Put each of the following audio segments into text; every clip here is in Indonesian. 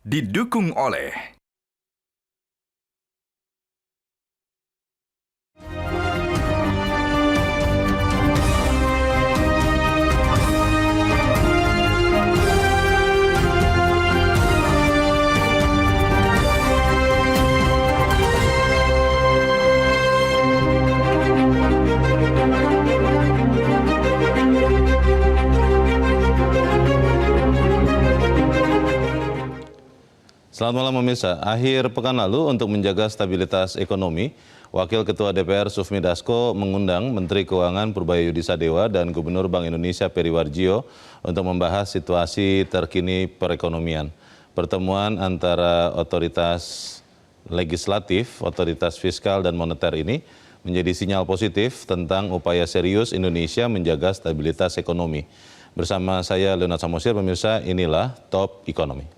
Didukung oleh Selamat malam pemirsa. Akhir pekan lalu untuk menjaga stabilitas ekonomi, Wakil Ketua DPR Sufmi Dasko mengundang Menteri Keuangan Purbaya Yudhisadewa dan Gubernur Bank Indonesia Peri Warjio untuk membahas situasi terkini perekonomian. Pertemuan antara otoritas legislatif, otoritas fiskal dan moneter ini menjadi sinyal positif tentang upaya serius Indonesia menjaga stabilitas ekonomi. Bersama saya Leonard Samosir, pemirsa, inilah Top Ekonomi.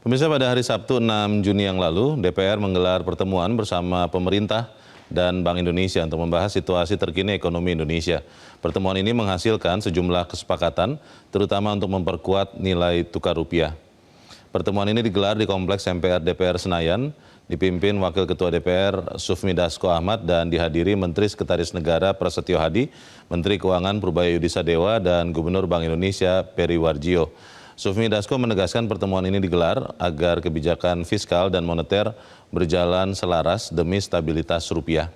Pemirsa, pada hari Sabtu 6 Juni yang lalu, DPR menggelar pertemuan bersama pemerintah dan Bank Indonesia untuk membahas situasi terkini ekonomi Indonesia. Pertemuan ini menghasilkan sejumlah kesepakatan, terutama untuk memperkuat nilai tukar rupiah. Pertemuan ini digelar di Kompleks MPR DPR Senayan, dipimpin Wakil Ketua DPR Sufmi Dasko Ahmad dan dihadiri Menteri Sekretaris Negara Prasetyo Hadi, Menteri Keuangan Purbaya Yudhisadewa dan Gubernur Bank Indonesia Peri Warjio. Sufmi Dasko menegaskan pertemuan ini digelar agar kebijakan fiskal dan moneter berjalan selaras demi stabilitas rupiah.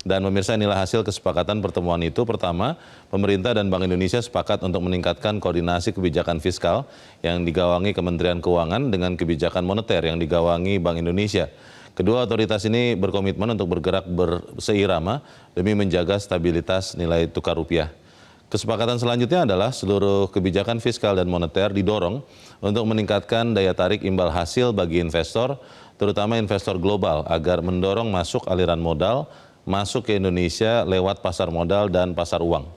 Dan pemirsa, inilah hasil kesepakatan pertemuan itu. Pertama, pemerintah dan Bank Indonesia sepakat untuk meningkatkan koordinasi kebijakan fiskal yang digawangi Kementerian Keuangan dengan kebijakan moneter yang digawangi Bank Indonesia. Kedua otoritas ini berkomitmen untuk bergerak berseirama demi menjaga stabilitas nilai tukar rupiah. Kesepakatan selanjutnya adalah seluruh kebijakan fiskal dan moneter didorong untuk meningkatkan daya tarik imbal hasil bagi investor, terutama investor global, agar mendorong masuk aliran modal masuk ke Indonesia lewat pasar modal dan pasar uang.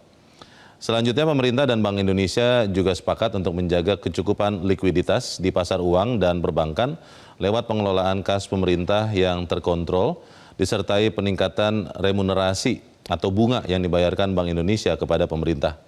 Selanjutnya, pemerintah dan Bank Indonesia juga sepakat untuk menjaga kecukupan likuiditas di pasar uang dan perbankan lewat pengelolaan kas pemerintah yang terkontrol, disertai peningkatan remunerasi atau bunga yang dibayarkan Bank Indonesia kepada pemerintah.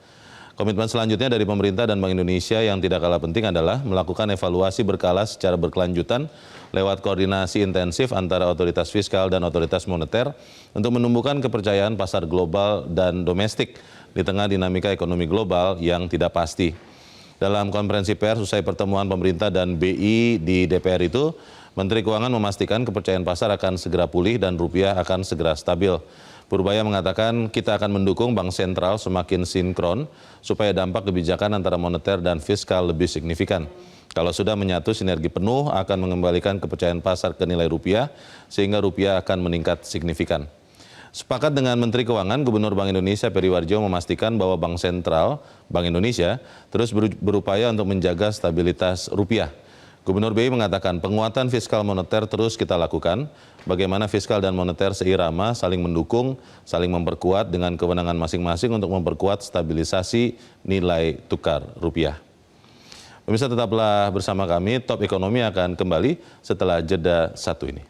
Komitmen selanjutnya dari pemerintah dan Bank Indonesia yang tidak kalah penting adalah melakukan evaluasi berkala secara berkelanjutan lewat koordinasi intensif antara otoritas fiskal dan otoritas moneter untuk menumbuhkan kepercayaan pasar global dan domestik di tengah dinamika ekonomi global yang tidak pasti. Dalam konferensi pers usai pertemuan pemerintah dan BI di DPR itu, Menteri Keuangan memastikan kepercayaan pasar akan segera pulih dan rupiah akan segera stabil. Purbaya mengatakan kita akan mendukung Bank Sentral semakin sinkron supaya dampak kebijakan antara moneter dan fiskal lebih signifikan. Kalau sudah menyatu sinergi penuh akan mengembalikan kepercayaan pasar ke nilai rupiah sehingga rupiah akan meningkat signifikan. Sepakat dengan Menteri Keuangan, Gubernur Bank Indonesia Peri Warjio memastikan bahwa Bank Sentral, Bank Indonesia, terus berupaya untuk menjaga stabilitas rupiah. Gubernur BI mengatakan penguatan fiskal moneter terus kita lakukan, bagaimana fiskal dan moneter seirama saling mendukung, saling memperkuat dengan kewenangan masing-masing untuk memperkuat stabilisasi nilai tukar rupiah. Pemirsa, tetaplah bersama kami, Top Ekonomi akan kembali setelah jeda satu ini.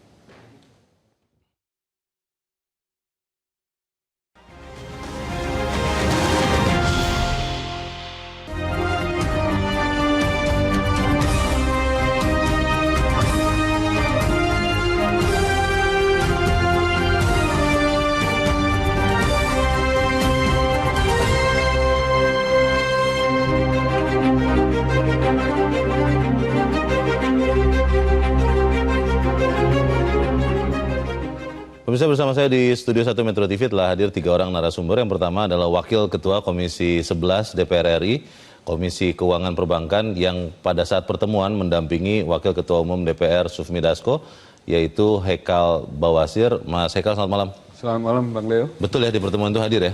Pemirsa, bersama saya di Studio 1 Metro TV telah hadir 3 orang narasumber. Yang pertama adalah Wakil Ketua Komisi 11 DPR RI, Komisi Keuangan Perbankan, yang pada saat pertemuan mendampingi Wakil Ketua Umum DPR Sufmi Dasko, yaitu Hekal Bawasir. Mas Hekal, selamat malam. Selamat malam Bang Leo. Betul ya, di pertemuan itu hadir ya?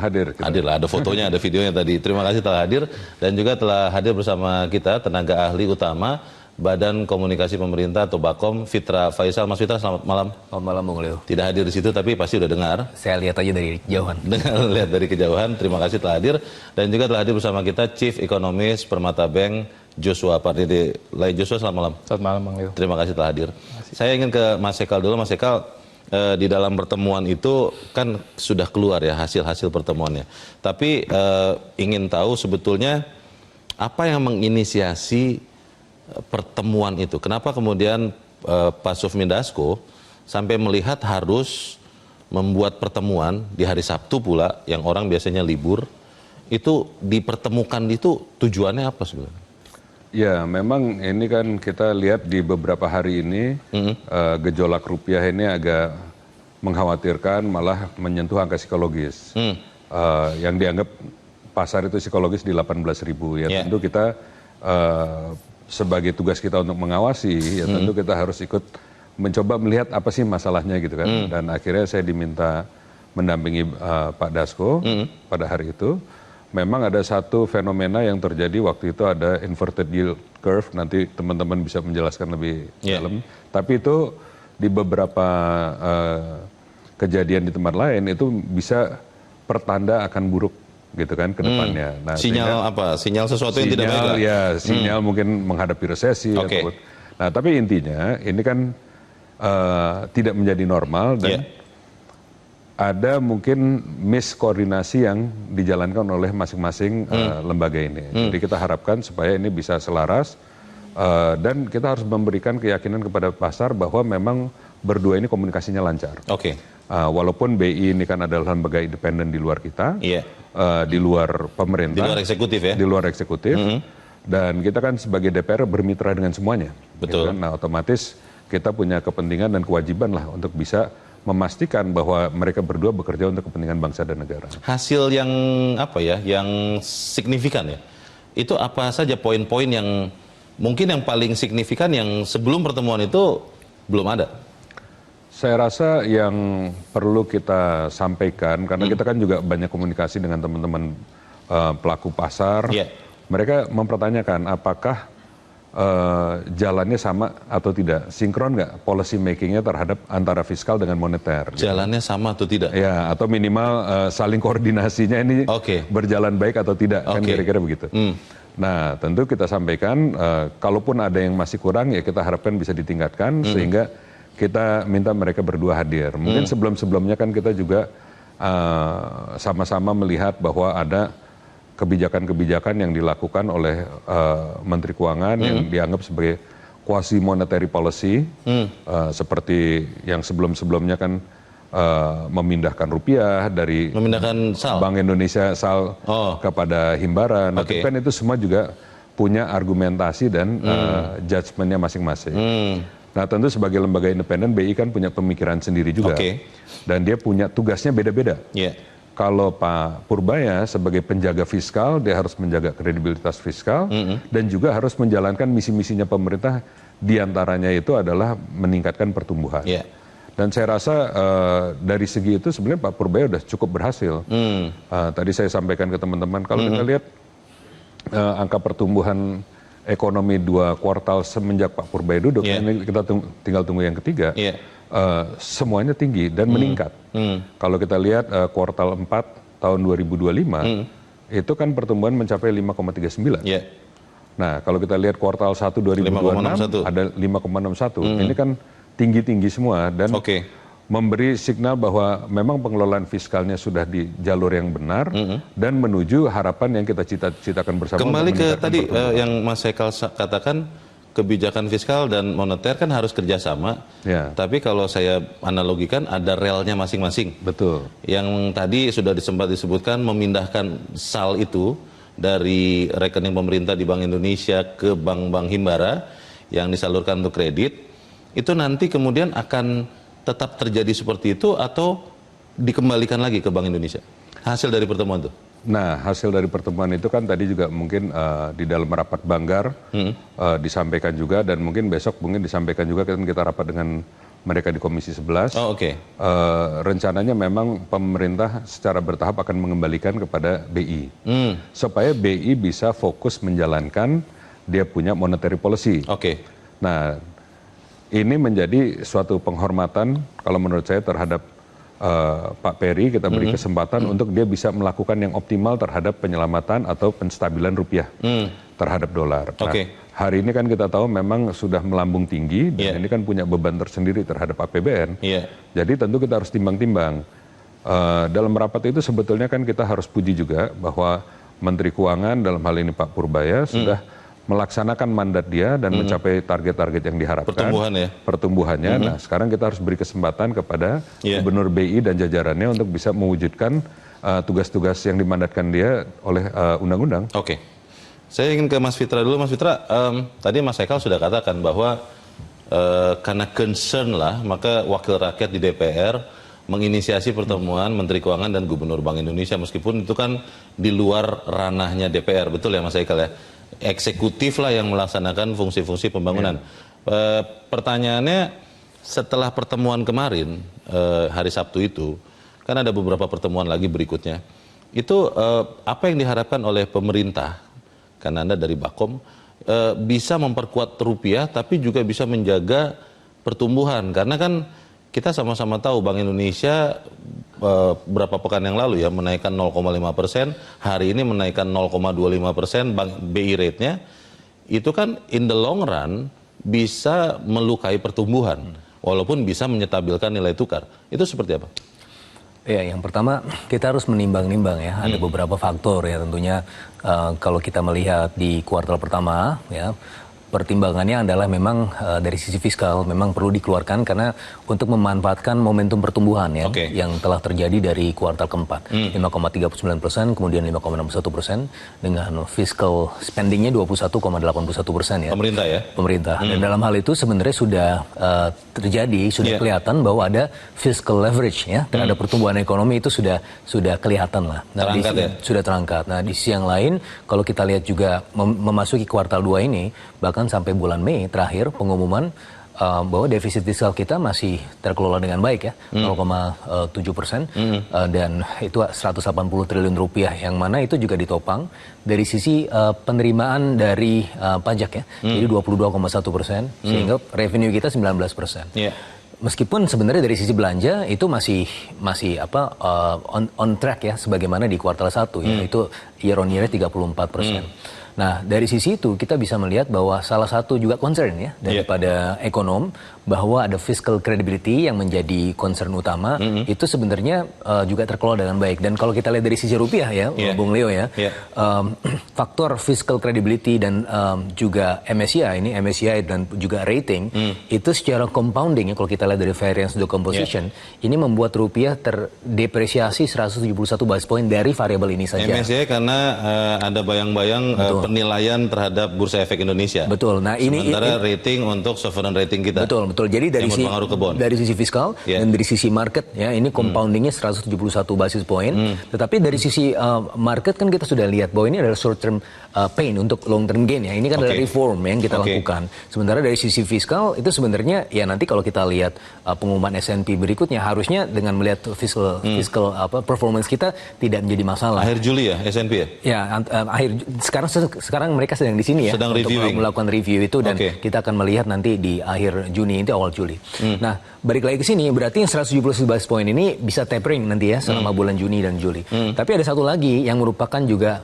Hadir. Hadir lah, ada fotonya, ada videonya tadi. Terima kasih telah hadir dan juga telah hadir bersama kita tenaga ahli utama Badan Komunikasi Pemerintah atau Bakom, Fitra Faisal. Mas Fitra, selamat malam. Selamat malam, Bung Leo. Tidak hadir di situ tapi pasti udah dengar. Saya lihat aja dari kejauhan. Lihat dari kejauhan. Terima kasih telah hadir. Dan juga telah hadir bersama kita Chief Economist Permata Bank, Joshua Pardede. Joshua, selamat malam. Selamat malam, Bang Leo. Terima kasih telah hadir. Saya ingin ke Mas Ekal dulu. Mas Ekal, di dalam pertemuan itu kan sudah keluar ya hasil-hasil pertemuannya. Tapi ingin tahu sebetulnya apa yang menginisiasi pertemuan itu? Kenapa kemudian Pak Sufmi Dasko sampai melihat harus membuat pertemuan di hari Sabtu pula, yang orang biasanya libur, itu dipertemukan itu tujuannya apa sebenarnya? Ya, memang ini kan kita lihat di beberapa hari ini gejolak rupiah ini agak mengkhawatirkan, malah menyentuh angka psikologis. Yang dianggap pasar itu psikologis di 18.000. Ya tentu kita sebagai tugas kita untuk mengawasi, ya tentu kita harus ikut mencoba melihat apa sih masalahnya gitu kan. Dan akhirnya saya diminta mendampingi Pak Dasko pada hari itu. Memang ada satu fenomena yang terjadi waktu itu, ada inverted yield curve, nanti teman-teman bisa menjelaskan lebih dalam. Tapi itu di beberapa kejadian di tempat lain itu bisa pertanda akan buruk gitu kan ke depannya. Nah, sinyal apa? Sinyal sesuatu yang tidak baik? Ya, sinyal mungkin menghadapi resesi. Ataupun, nah, tapi intinya ini kan tidak menjadi normal dan ada mungkin miskoordinasi yang dijalankan oleh masing-masing lembaga ini. Jadi kita harapkan supaya ini bisa selaras dan kita harus memberikan keyakinan kepada pasar bahwa memang berdua ini komunikasinya lancar. Walaupun BI ini kan adalah lembaga independen di luar kita, di luar pemerintah, di luar eksekutif ya, di luar eksekutif, dan kita kan sebagai DPR bermitra dengan semuanya. Betul. Gitu kan? Nah, otomatis kita punya kepentingan dan kewajiban lah untuk bisa memastikan bahwa mereka berdua bekerja untuk kepentingan bangsa dan negara. Hasil yang apa ya, yang signifikan ya, itu apa saja poin-poin yang mungkin yang paling signifikan yang sebelum pertemuan itu belum ada? Saya rasa yang perlu kita sampaikan, karena kita kan juga banyak komunikasi dengan teman-teman pelaku pasar, mereka mempertanyakan apakah jalannya sama atau tidak, sinkron nggak policy makingnya terhadap antara fiskal dengan moneter. Jalannya sama atau tidak? Ya, atau minimal saling koordinasinya ini berjalan baik atau tidak, kan kira-kira begitu. Nah, tentu kita sampaikan, kalaupun ada yang masih kurang ya kita harapkan bisa ditingkatkan sehingga kita minta mereka berdua hadir. Mungkin sebelum-sebelumnya kan kita juga sama-sama melihat bahwa ada kebijakan-kebijakan yang dilakukan oleh Menteri Keuangan yang dianggap sebagai quasi monetary policy, seperti yang sebelum-sebelumnya kan memindahkan rupiah dari Bank Indonesia SAL kepada Himbara. Nah, kan itu semua juga punya argumentasi dan judgementnya masing-masing. Nah, tentu sebagai lembaga independen BI kan punya pemikiran sendiri juga, dan dia punya tugasnya beda-beda. Kalau Pak Purbaya sebagai penjaga fiskal, dia harus menjaga kredibilitas fiskal dan juga harus menjalankan misi-misinya pemerintah, diantaranya itu adalah meningkatkan pertumbuhan. Dan saya rasa dari segi itu sebenarnya Pak Purbaya sudah cukup berhasil. Tadi saya sampaikan ke teman-teman, kalau kita lihat angka pertumbuhan ekonomi 2 kuartal semenjak Pak Purbaya duduk, ini kita tinggal tunggu yang ketiga. Semuanya tinggi dan meningkat. Kalau kita lihat kuartal 4 tahun 2025, itu kan pertumbuhan mencapai 5,39. Nah, kalau kita lihat kuartal 1 2026 ada 5,61. Ini kan tinggi-tinggi semua dan memberi signal bahwa memang pengelolaan fiskalnya sudah di jalur yang benar dan menuju harapan yang kita cita-citakan bersama. Kembali ke tadi yang Mas Ekal katakan, kebijakan fiskal dan moneter kan harus kerjasama. Tapi kalau saya analogikan ada relnya masing-masing. Betul. Yang tadi sudah sempat disebutkan memindahkan SAL itu dari rekening pemerintah di Bank Indonesia ke bank-bank Himbara yang disalurkan untuk kredit, itu nanti kemudian akan tetap terjadi seperti itu atau dikembalikan lagi ke Bank Indonesia? Hasil dari pertemuan itu? Nah, hasil dari pertemuan itu kan tadi juga mungkin di dalam rapat Banggar disampaikan juga, dan mungkin besok mungkin disampaikan juga, kan kita rapat dengan mereka di Komisi 11. Rencananya memang pemerintah secara bertahap akan mengembalikan kepada BI. Supaya BI bisa fokus menjalankan dia punya monetary policy. Nah, ini menjadi suatu penghormatan kalau menurut saya terhadap Pak Perry. Kita beri kesempatan untuk dia bisa melakukan yang optimal terhadap penyelamatan atau penstabilan rupiah terhadap dolar. Nah, hari ini kan kita tahu memang sudah melambung tinggi dan ini kan punya beban tersendiri terhadap APBN. Jadi tentu kita harus timbang-timbang. Dalam rapat itu sebetulnya kan kita harus puji juga bahwa Menteri Keuangan dalam hal ini Pak Purbaya sudah melaksanakan mandat dia dan mencapai target-target yang diharapkan. Pertumbuhannya. Nah, sekarang kita harus beri kesempatan kepada Gubernur BI dan jajarannya untuk bisa mewujudkan tugas-tugas yang dimandatkan dia oleh undang-undang. Saya ingin ke Mas Fitra dulu. Mas Fitra, tadi Mas Haikal sudah katakan bahwa karena concern lah, maka wakil rakyat di DPR menginisiasi pertemuan Menteri Keuangan dan Gubernur Bank Indonesia, meskipun itu kan di luar ranahnya DPR, betul ya Mas Haikal ya? Eksekutif lah yang melaksanakan fungsi-fungsi pembangunan. Pertanyaannya, setelah pertemuan kemarin, hari Sabtu itu, kan ada beberapa pertemuan lagi berikutnya, itu apa yang diharapkan oleh pemerintah, karena Anda dari Bakom, bisa memperkuat rupiah tapi juga bisa menjaga pertumbuhan, karena kan kita sama-sama tahu Bank Indonesia berapa pekan yang lalu ya menaikkan 0,5%, hari ini menaikkan 0,25%, BI rate-nya, itu kan in the long run bisa melukai pertumbuhan, walaupun bisa menyetabilkan nilai tukar. Itu seperti apa? Ya, yang pertama kita harus menimbang-nimbang ya, ada beberapa faktor ya tentunya. Kalau kita melihat di kuartal pertama ya, pertimbangannya adalah memang dari sisi fiskal memang perlu dikeluarkan karena untuk memanfaatkan momentum pertumbuhan ya yang telah terjadi dari kuartal keempat, 5,39%, kemudian 5,61% dengan fiscal spendingnya 21,81% ya. Pemerintah ya? Pemerintah. Dan dalam hal itu sebenarnya sudah terjadi, sudah kelihatan bahwa ada fiscal leverage ya terhadap pertumbuhan ekonomi, itu sudah kelihatan lah. Nah, sudah terangkat. Nah, di sisi yang lain kalau kita lihat juga memasuki kuartal 2 ini, bahkan sampai bulan Mei terakhir pengumuman bahwa defisit fiskal kita masih terkelola dengan baik ya, 0,7%, dan itu 180 triliun rupiah, yang mana itu juga ditopang dari sisi penerimaan dari pajak ya, jadi 22,1%, sehingga revenue kita 19%. Meskipun sebenarnya dari sisi belanja itu masih on track ya, sebagaimana di kuartal 1 ya, itu year on year 34%. Nah, dari sisi itu kita bisa melihat bahwa salah satu juga concern ya daripada ekonom, bahwa ada fiscal credibility yang menjadi concern utama, itu sebenarnya juga terkelola dengan baik. Dan kalau kita lihat dari sisi rupiah ya, Bung Leo ya, faktor fiscal credibility dan juga MSCI dan juga rating, itu secara compounding ya, kalau kita lihat dari variance decomposition, ini membuat rupiah terdepresiasi 171 basis point dari variabel ini saja. MSCI karena ada bayang-bayang penilaian terhadap Bursa Efek Indonesia. Betul. Nah, sementara rating untuk sovereign rating kita. Betul. Jadi dari sisi fiskal dan dari sisi market ya, ini compoundingnya 171 basis point. Tetapi dari sisi market kan kita sudah lihat bahwa ini adalah short term pain untuk long term gain ya. Ini kan adalah reform yang kita lakukan. Sementara dari sisi fiskal itu sebenarnya ya, nanti kalau kita lihat pengumuman S&P berikutnya, harusnya dengan melihat fiskal performance kita tidak menjadi masalah. Akhir Juli ya S&P ya? Ya, sekarang mereka sedang di sini ya, untuk melakukan review itu, dan kita akan melihat nanti di akhir Juni, itu awal Juli. Nah, balik lagi ke sini, berarti yang 170 basis point ini bisa tapering nanti ya selama bulan Juni dan Juli. Tapi ada satu lagi yang merupakan juga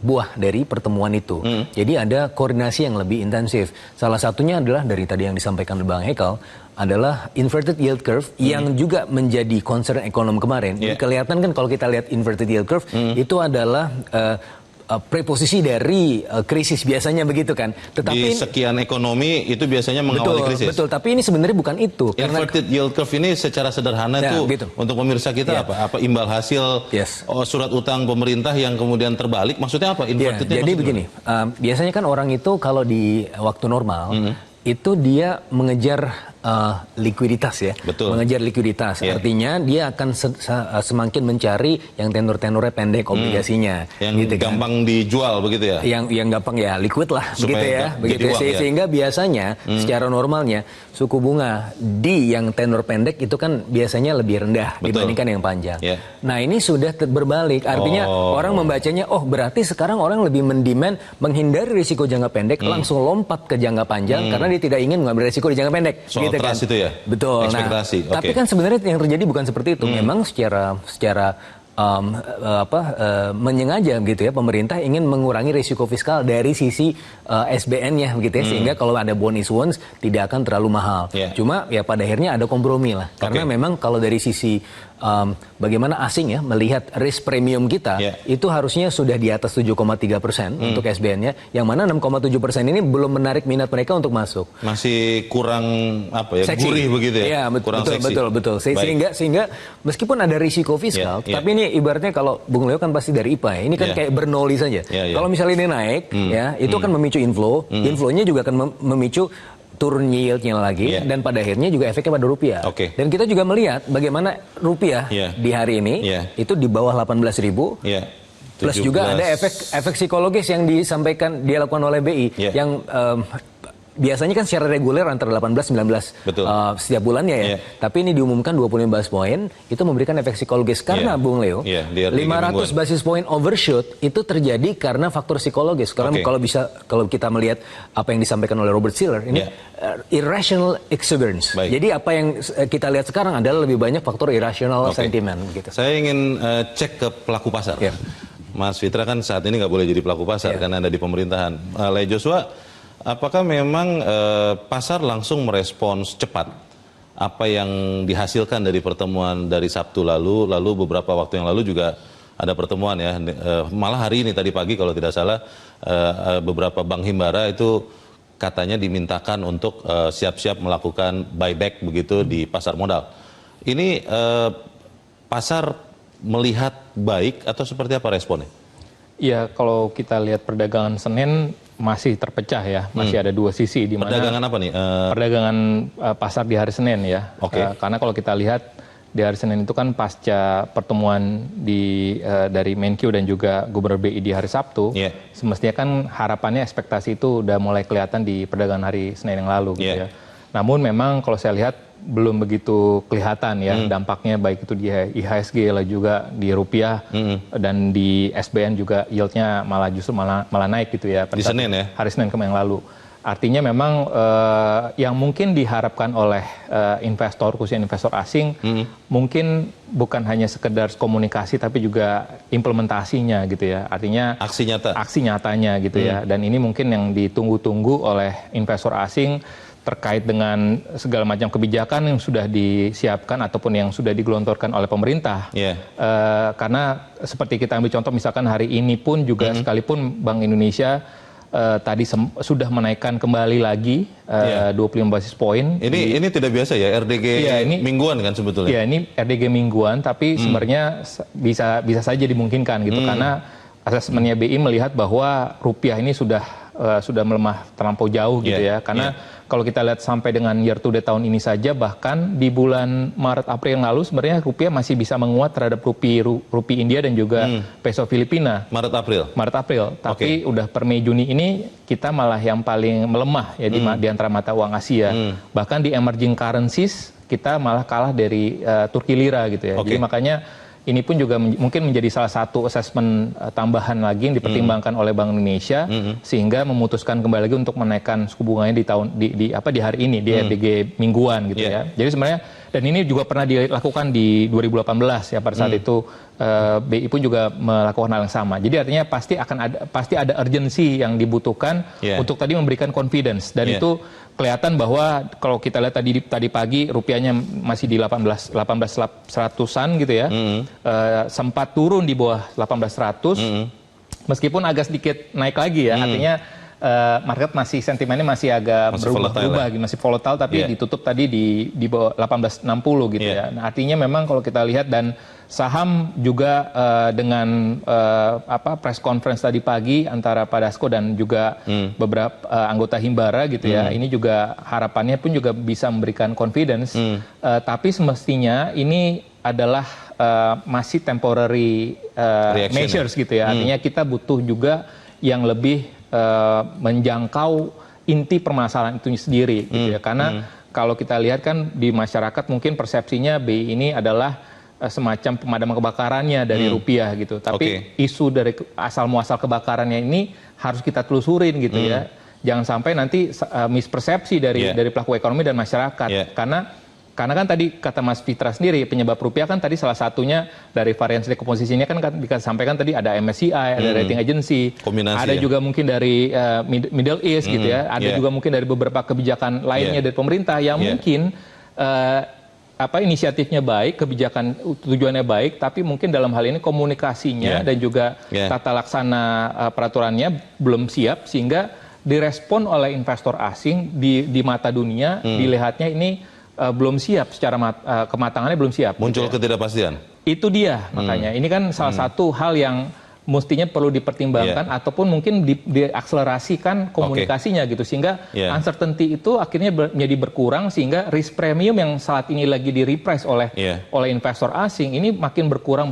buah dari pertemuan itu. Jadi ada koordinasi yang lebih intensif. Salah satunya adalah dari tadi yang disampaikan oleh Bang Haikal, adalah inverted yield curve yang juga menjadi concern ekonom kemarin. Kelihatan kan kalau kita lihat inverted yield curve itu adalah preposisi dari krisis biasanya begitu kan. Tetapi di sekian ekonomi itu biasanya mengawali krisis. Betul, tapi ini sebenarnya bukan itu. Inverted yield curve ini secara sederhana itu untuk pemirsa kita apa imbal hasil surat utang pemerintah yang kemudian terbalik, maksudnya apa invertednya? Jadi begini, biasanya kan orang itu kalau di waktu normal itu dia mengejar likuiditas ya, mengejar likuiditas. Artinya dia akan semakin mencari yang tenor-tenornya pendek obligasinya, yang gitu gampang dijual begitu ya. Yang gampang ya liquid lah, begitu ya. Sehingga biasanya secara normalnya suku bunga di yang tenor pendek itu kan biasanya lebih rendah dibandingkan yang panjang. Nah ini sudah berbalik, artinya orang membacanya, oh berarti sekarang orang lebih mendemand menghindari risiko jangka pendek, langsung lompat ke jangka panjang karena dia tidak ingin mengambil risiko di jangka pendek. Soal gitu trust kan? Itu ya? Betul. Ekspektasi. Nah, tapi kan sebenarnya yang terjadi bukan seperti itu. Memang secara menyengaja gitu ya, pemerintah ingin mengurangi risiko fiskal dari sisi SBN-nya gitu ya, sehingga kalau ada bond issuance tidak akan terlalu mahal. Cuma ya pada akhirnya ada kompromi lah, karena memang kalau dari sisi bagaimana asing ya melihat risk premium kita itu harusnya sudah di atas 7,3% untuk SBN-nya, yang mana 6,7% ini belum menarik minat mereka untuk masuk. Masih kurang apa ya, gurih begitu ya? Kurang seksi. Betul. Sehingga meskipun ada risiko fiskal, tapi ini ibaratnya kalau Bung Leo kan pasti dari IPA ya, ini kan kayak bernoli saja. Kalau misalnya ini naik, ya itu akan memicu inflow, inflow-nya juga akan memicu turun yieldnya lagi, dan pada akhirnya juga efeknya pada rupiah. Dan kita juga melihat bagaimana rupiah di hari ini itu di bawah 18.000. Plus juga ada efek psikologis yang dilakukan oleh BI yang biasanya kan secara reguler antara 18-19 setiap bulannya ya. Tapi ini diumumkan 25 basis point, itu memberikan efek psikologis karena Bung Leo, 500 basis point overshoot itu terjadi karena faktor psikologis. Karena kalau kita melihat apa yang disampaikan oleh Robert Shiller ini irrational exuberance. Jadi apa yang kita lihat sekarang adalah lebih banyak faktor irrational sentiment gitu. Saya ingin cek ke pelaku pasar. Mas Fitra kan saat ini nggak boleh jadi pelaku pasar karena ada di pemerintahan. Le Joshua, apakah memang pasar langsung merespons cepat apa yang dihasilkan dari pertemuan dari Sabtu lalu beberapa waktu yang lalu juga ada pertemuan ya, malah hari ini tadi pagi kalau tidak salah beberapa bank himbara itu katanya dimintakan untuk siap-siap melakukan buyback begitu di pasar modal. Ini pasar melihat baik atau seperti apa responnya? Ya, kalau kita lihat perdagangan Senin masih terpecah ya, masih ada dua sisi di mana perdagangan apa nih? Perdagangan pasar di hari Senin ya. Karena kalau kita lihat di hari Senin itu kan pasca pertemuan dari Menkyu dan juga Gubernur BI di hari Sabtu, semestinya kan harapannya ekspektasi itu udah mulai kelihatan di perdagangan hari Senin yang lalu gitu ya. Namun memang kalau saya lihat belum begitu kelihatan ya dampaknya, baik itu di IHSG lah juga di rupiah dan di SBN juga yieldnya justru malah naik gitu ya di Senin ya, hari Senin kemarin yang lalu. Artinya memang yang mungkin diharapkan oleh investor, khususnya investor asing, mungkin bukan hanya sekedar komunikasi tapi juga implementasinya gitu ya. Artinya aksi nyatanya gitu ya. Dan ini mungkin yang ditunggu-tunggu oleh investor asing terkait dengan segala macam kebijakan yang sudah disiapkan ataupun yang sudah digelontorkan oleh pemerintah. Karena seperti kita ambil contoh misalkan hari ini pun juga sekalipun Bank Indonesia tadi sudah menaikkan kembali lagi 25 basis point. Ini tidak biasa ya, RDG mingguan kan sebetulnya? Ya, ini RDG mingguan, tapi sebenarnya bisa saja dimungkinkan gitu, karena asesmennya BI melihat bahwa rupiah ini sudah melemah terlampau jauh gitu ya, karena kalau kita lihat sampai dengan year to date tahun ini saja, bahkan di bulan Maret April yang lalu sebenarnya rupiah masih bisa menguat terhadap rupiah India dan juga peso Filipina. Maret April. Tapi udah per Mei Juni ini kita malah yang paling melemah ya di antara mata uang Asia. Bahkan di emerging currencies kita malah kalah dari Turki lira gitu ya. Jadi makanya ini pun juga mungkin menjadi salah satu asesmen tambahan lagi yang dipertimbangkan oleh Bank Indonesia, sehingga memutuskan kembali lagi untuk menaikkan suku bunganya di hari ini di RDG mingguan gitu ya. Jadi sebenarnya, dan ini juga pernah dilakukan di 2018 ya, pada saat itu BI pun juga melakukan hal yang sama. Jadi artinya pasti ada urgensi yang dibutuhkan untuk tadi memberikan confidence, dan itu kelihatan bahwa kalau kita lihat tadi pagi rupiahnya masih di 18.100-an gitu ya. Sempat turun di bawah 18.100 meskipun agak sedikit naik lagi ya. Artinya market sentimennya masih agak berubah, masih volatile, tapi ditutup tadi di bawah 18.60 gitu ya. Nah, artinya memang kalau kita lihat, dan Saham juga dengan press conference tadi pagi antara Pak Dasko dan juga beberapa anggota Himbara gitu ya, ini juga harapannya pun juga bisa memberikan confidence, tapi semestinya ini adalah masih temporary measures gitu ya, artinya kita butuh juga yang lebih menjangkau inti permasalahan itu sendiri gitu ya, karena kalau kita lihat kan di masyarakat mungkin persepsinya BI ini adalah semacam pemadaman kebakarannya dari rupiah gitu. Tapi isu dari asal muasal kebakarannya ini harus kita telusurin gitu ya. Jangan sampai nanti mispersepsi dari pelaku ekonomi dan masyarakat. Karena kan tadi kata Mas Fitra sendiri, penyebab rupiah kan tadi salah satunya dari variance decomposition-nya kan disampaikan tadi ada MSCI, ada rating agency, ada juga mungkin dari Middle East gitu ya, ada juga mungkin dari beberapa kebijakan lainnya dari pemerintah yang mungkin inisiatifnya baik, kebijakan tujuannya baik, tapi mungkin dalam hal ini komunikasinya dan juga tata laksana peraturannya belum siap, sehingga direspon oleh investor asing di mata dunia, dilihatnya ini belum siap secara kematangannya belum siap. Muncul gitu ya. ketidakpastian. Itu dia makanya. Ini kan salah satu hal yang mestinya perlu dipertimbangkan ataupun mungkin diakselerasikan komunikasinya gitu, sehingga uncertainty itu akhirnya menjadi berkurang, sehingga risk premium yang saat ini lagi di-reprice oleh investor asing ini makin berkurang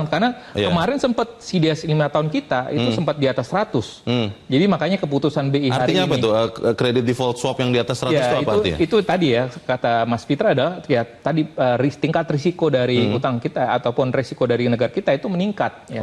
karena kemarin sempat CDS 5 tahun kita itu sempat di atas 100. Jadi makanya keputusan BI hari artinya ini. Artinya apa itu? Credit default swap yang di atas 100 itu apa artinya? Itu tadi ya kata Mas Fitra adalah tadi tingkat risiko dari utang kita ataupun risiko dari negara kita itu meningkat ya.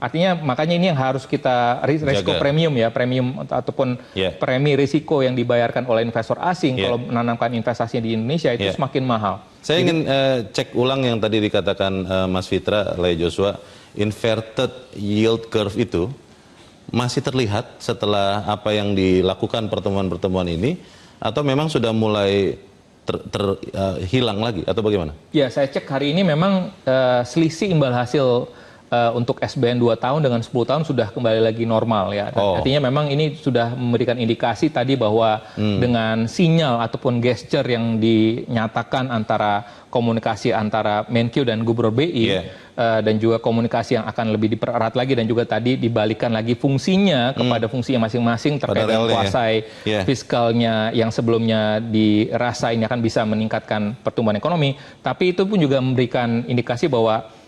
Artinya makanya ini yang harus kita risiko premium ya, premium ataupun premi risiko yang dibayarkan oleh investor asing kalau menanamkan investasinya di Indonesia itu semakin mahal. Saya ingin cek ulang yang tadi dikatakan Mas Fitra oleh Joshua, inverted yield curve itu masih terlihat setelah apa yang dilakukan pertemuan-pertemuan ini, atau memang sudah mulai hilang lagi atau bagaimana? Ya, saya cek hari ini memang selisih imbal hasil untuk SBN 2 tahun dengan 10 tahun sudah kembali lagi normal ya. Artinya memang ini sudah memberikan indikasi tadi bahwa dengan sinyal ataupun gesture yang dinyatakan antara komunikasi antara Menkyu dan Gubernur BI dan juga komunikasi yang akan lebih dipererat lagi dan juga tadi dibalikan lagi fungsinya kepada fungsinya masing-masing terkait dengan kuasai fiskalnya yang sebelumnya dirasa ini akan bisa meningkatkan pertumbuhan ekonomi, tapi itu pun juga memberikan indikasi bahwa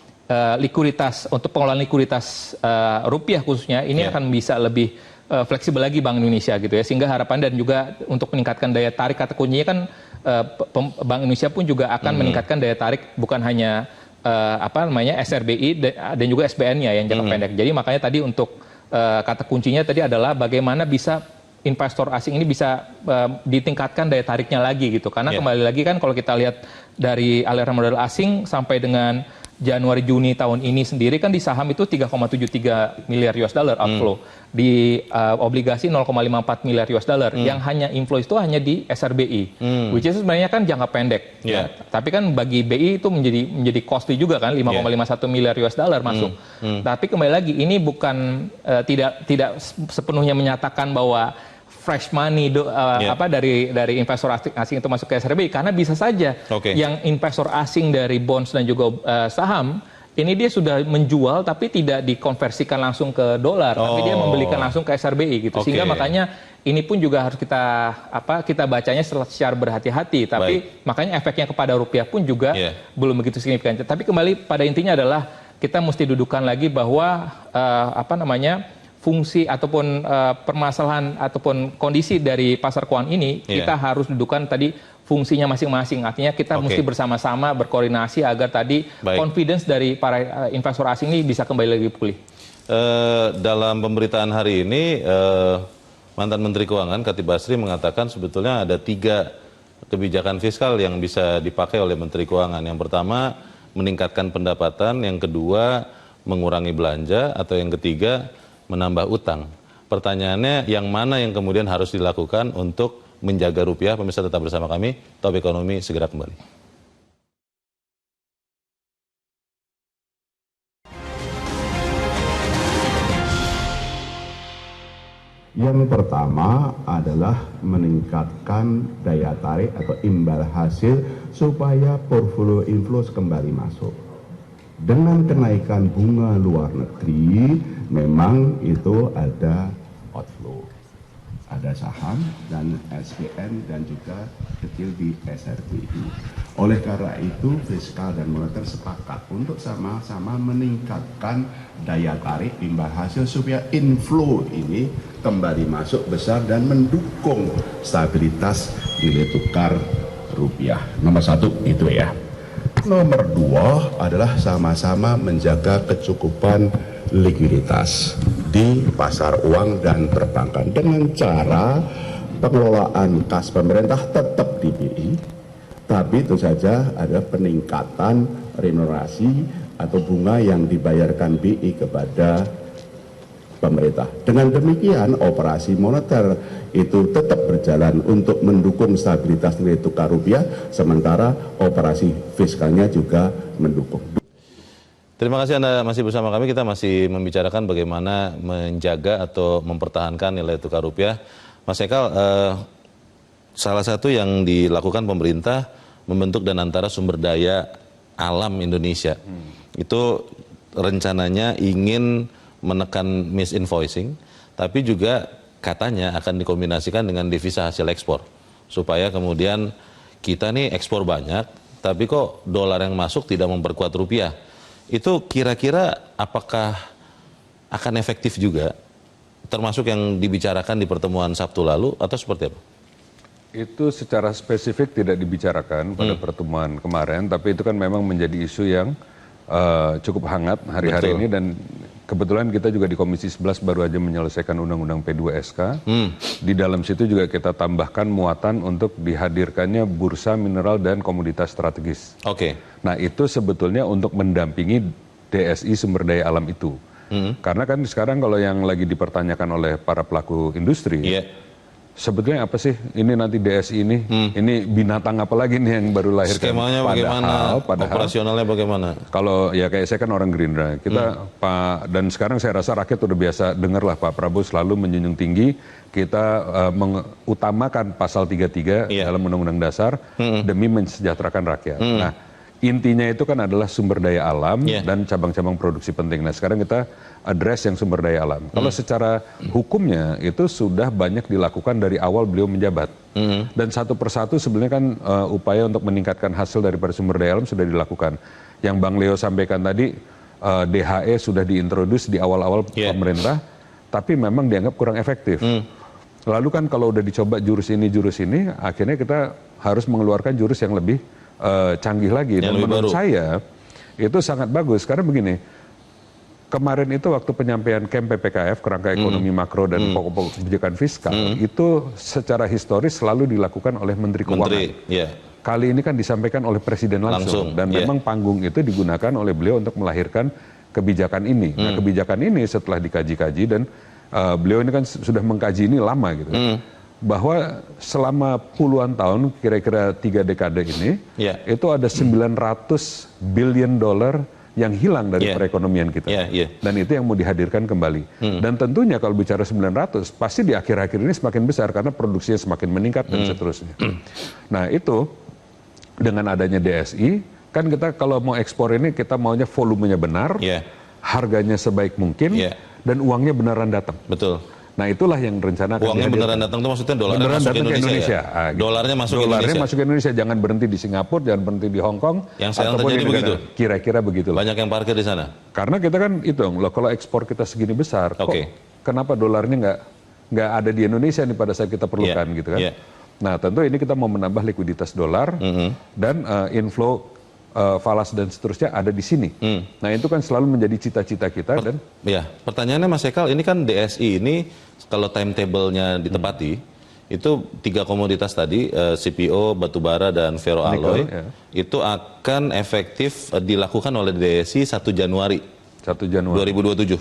likuiditas untuk pengelolaan likuiditas rupiah khususnya ini akan bisa lebih fleksibel lagi Bank Indonesia gitu ya, sehingga harapan dan juga untuk meningkatkan daya tarik, kata kuncinya kan Bank Indonesia pun juga akan meningkatkan daya tarik bukan hanya SRBI dan juga SBN-nya yang jangka pendek. Jadi makanya tadi untuk kata kuncinya tadi adalah bagaimana bisa investor asing ini bisa ditingkatkan daya tariknya lagi gitu, karena kembali lagi kan kalau kita lihat dari aliran modal asing sampai dengan Januari-Juni tahun ini sendiri kan di saham itu 3,73 miliar US dollar outflow, di obligasi 0,54 miliar US dollar, yang hanya inflow itu hanya di SRBI, which is sebenarnya kan jangka pendek. Ya. Tapi kan bagi BI itu menjadi costly juga kan, 5,51 miliar US dollar masuk. Tapi kembali lagi ini bukan tidak sepenuhnya menyatakan bahwa fresh money dari investor asing itu masuk ke SRBI, karena bisa saja yang investor asing dari bonds dan juga saham ini dia sudah menjual tapi tidak dikonversikan langsung ke dolar, tapi dia membelikan langsung ke SRBI gitu. Sehingga makanya ini pun juga harus kita bacanya secara berhati-hati, tapi makanya efeknya kepada rupiah pun juga belum begitu signifikan. Tapi kembali pada intinya adalah kita mesti dudukan lagi bahwa fungsi ataupun permasalahan ataupun kondisi dari pasar keuangan ini kita harus dudukan tadi fungsinya masing-masing. Artinya kita mesti bersama-sama berkoordinasi agar tadi confidence dari para investor asing ini bisa kembali lagi pulih. Dalam pemberitaan hari ini mantan Menteri Keuangan Khatib Basri mengatakan sebetulnya ada 3 kebijakan fiskal yang bisa dipakai oleh Menteri Keuangan. Yang pertama meningkatkan pendapatan, yang kedua mengurangi belanja, atau yang ketiga menambah utang. Pertanyaannya, yang mana yang kemudian harus dilakukan untuk menjaga rupiah? Pemirsa tetap bersama kami, Top Ekonomi segera kembali. Yang pertama adalah meningkatkan daya tarik atau imbal hasil supaya portfolio inflows kembali masuk. Dengan kenaikan bunga luar negeri, memang itu ada outflow. Ada saham dan SPN dan juga kecil di SRBI. Oleh karena itu, fiskal dan moneter sepakat untuk sama-sama meningkatkan daya tarik imbal hasil supaya inflow ini kembali masuk besar dan mendukung stabilitas nilai tukar rupiah. Nomor satu itu ya. Nomor dua adalah sama-sama menjaga kecukupan likuiditas di pasar uang dan perbankan dengan cara pengelolaan kas pemerintah tetap di BI, tapi itu saja ada peningkatan remunerasi atau bunga yang dibayarkan BI kepada pemerintah. Dengan demikian operasi moneter itu tetap berjalan untuk mendukung stabilitas nilai tukar rupiah, sementara operasi fiskalnya juga mendukung. Terima kasih Anda masih bersama kami. Kita masih membicarakan bagaimana menjaga atau mempertahankan nilai tukar rupiah. Mas Ekal, salah satu yang dilakukan pemerintah membentuk dan antara sumber daya alam Indonesia. Itu rencananya ingin menekan misinvoicing, tapi juga katanya akan dikombinasikan dengan devisa hasil ekspor. Supaya kemudian kita nih ekspor banyak, tapi kok dolar yang masuk tidak memperkuat rupiah. Itu kira-kira apakah akan efektif juga, termasuk yang dibicarakan di pertemuan Sabtu lalu, atau seperti apa? Itu secara spesifik tidak dibicarakan pada pertemuan kemarin, tapi itu kan memang menjadi isu yang cukup hangat hari-hari ini, dan kebetulan kita juga di Komisi 11 baru aja menyelesaikan Undang-Undang P2SK. Di dalam situ juga kita tambahkan muatan untuk dihadirkannya bursa mineral dan komoditas strategis. Oke. Nah itu sebetulnya untuk mendampingi DSI sumber daya alam itu. Karena kan sekarang kalau yang lagi dipertanyakan oleh para pelaku industri, sebetulnya apa sih ini nanti DSI ini binatang apa lagi nih yang baru lahir? Skemanya bagaimana? Operasionalnya bagaimana? Kalau ya kayak saya kan orang Gerindra, kita Pak, dan sekarang saya rasa rakyat udah biasa dengar lah Pak Prabowo selalu menjunjung tinggi kita mengutamakan pasal 33 dalam Undang-Undang Dasar demi mensejahterakan rakyat. Nah intinya itu kan adalah sumber daya alam dan cabang-cabang produksi penting. Nah sekarang kita address yang sumber daya alam. Kalau secara hukumnya itu sudah banyak dilakukan dari awal beliau menjabat. Dan satu persatu sebenarnya kan upaya untuk meningkatkan hasil daripada sumber daya alam sudah dilakukan. Yang Bang Leo sampaikan tadi, DHE sudah diintroduce di awal-awal pemerintah, tapi memang dianggap kurang efektif. Lalu kan kalau udah dicoba jurus ini, akhirnya kita harus mengeluarkan jurus yang lebih canggih lagi. Dan menurut saya itu sangat bagus karena begini, kemarin itu waktu penyampaian KEM PPKF, kerangka ekonomi makro dan pokok-pokok kebijakan fiskal, itu secara historis selalu dilakukan oleh Menteri Keuangan. Kali ini kan disampaikan oleh Presiden langsung. Dan memang panggung itu digunakan oleh beliau untuk melahirkan kebijakan ini. Nah kebijakan ini setelah dikaji-kaji dan beliau ini kan sudah mengkaji ini lama gitu. Bahwa selama puluhan tahun, kira-kira 3 dekade ini, itu ada $900 billion yang hilang dari perekonomian kita. Dan itu yang mau dihadirkan kembali. Dan tentunya kalau bicara 900, pasti di akhir-akhir ini semakin besar karena produksinya semakin meningkat dan seterusnya. Nah itu, dengan adanya DSI, kan kita kalau mau ekspor ini kita maunya volumenya benar, harganya sebaik mungkin, dan uangnya beneran datang. Betul. Nah itulah yang rencana akan uangnya beneran datang itu maksudnya dolarnya masuk ke Indonesia. Gitu. Dolarnya masuk ke Indonesia, jangan berhenti di Singapura, jangan berhenti di Hong Kong. Yang sekarang terjadi begitu? Kira-kira begitulah. Banyak yang parkir di sana? Karena kita kan hitung, loh kalau ekspor kita segini besar, kok kenapa dolarnya nggak ada di Indonesia nih pada saat kita perlukan gitu kan. Nah tentu ini kita mau menambah likuiditas dolar dan inflow falas dan seterusnya ada di sini. Nah itu kan selalu menjadi cita-cita kita. Dan pertanyaannya Mas Ekal, ini kan DSI ini kalau timetable-nya ditepati, itu 3 komoditas tadi, CPO, batubara, dan ferroalloy, itu akan efektif dilakukan oleh DSI 1 Januari 2027.